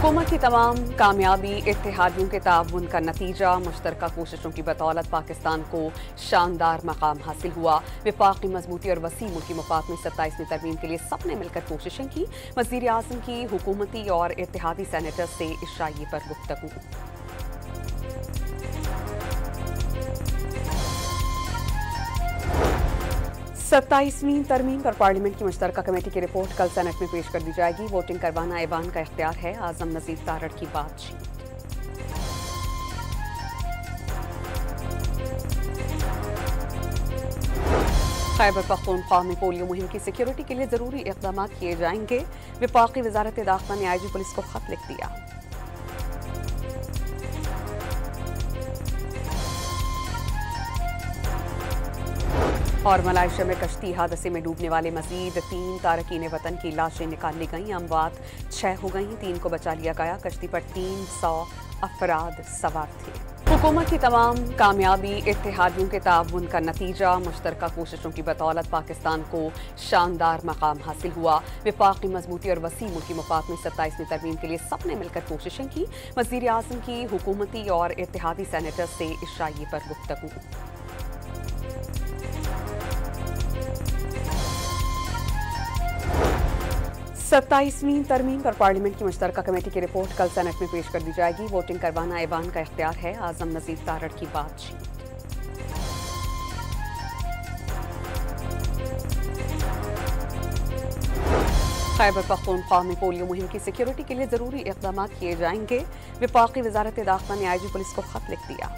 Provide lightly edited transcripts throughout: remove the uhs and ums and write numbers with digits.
हुकूमत की तमाम कामयाबी इत्तेहादियों के ताउन का नतीजा। मुश्तरका कोशिशों की बदौलत पाकिस्तान को शानदार मकाम हासिल हुआ। विफाकी मजबूती और वसी मुल्की मफाद में 27वीं तरमीम के लिए सबने मिलकर कोशिशें की। वज़ीर आज़म की हुकूमती और इत्तेहादी सेनेटर्स से इशराइये पर गुफ्तगू। 27वीं तरमीम पर पार्लियामेंट की मुश्तरका कमेटी की रिपोर्ट कल सेनेट में पेश कर दी जाएगी। वोटिंग करवाना ऐवान का इख्तियार है। आज़म नज़ीर तारड़ की बातचीत। खैबर पख्तूनख्वा में पोलियो मुहिम की सिक्योरिटी के लिए जरूरी इक़दाम किए जाएंगे। विफाकी वज़ारत दाखिला ने IG पुलिस को खत लिख दिया। और मलाइशिया में कश्ती हादसे में डूबने वाले मजीद 3 तारकीन वतन की लाशें निकाल ली गईं। अमवात 6 हो गईं, 3 को बचा लिया गया। कश्ती पर 300 अफराद सवार थे। हुकूमत की तमाम कामयाबी इत्तेहादियों के ताउन का नतीजा। मुश्तरका कोशिशों की बदौलत पाकिस्तान को शानदार मकाम हासिल हुआ। विफाकी मजबूती और वसी मुल्की मफाद में 27वीं तरमीम के लिए सबने मिलकर कोशिशें की। वज़ीर आज़म की हुकूमती और इत्तेहादी सेनेटर्स से इशराइये पर गुफ्तगू। 27वीं तरमीम पर पार्लियामेंट की मुश्तरका कमेटी की रिपोर्ट कल सेनेट में पेश कर दी जाएगी। वोटिंग करवाना ऐवान का इख्तियार है। आज़म नज़ीर तारड़ की बातचीत। खैबर पख्तूनख्वा में पोलियो मुहिम की सिक्योरिटी के लिए जरूरी इक़दाम किए जाएंगे। विफाकी वज़ारत दाखिला ने IG पुलिस को खत लिख दिया।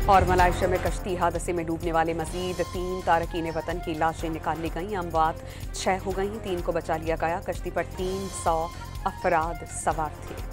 और मलाइशिया में कश्ती हादसे में डूबने वाले मजीद 3 तारकीन वतन की लाशें निकाल ली गईं। अमवात 6 हो गईं, 3 को बचा लिया गया। कश्ती पर 300 अफराद सवार थे।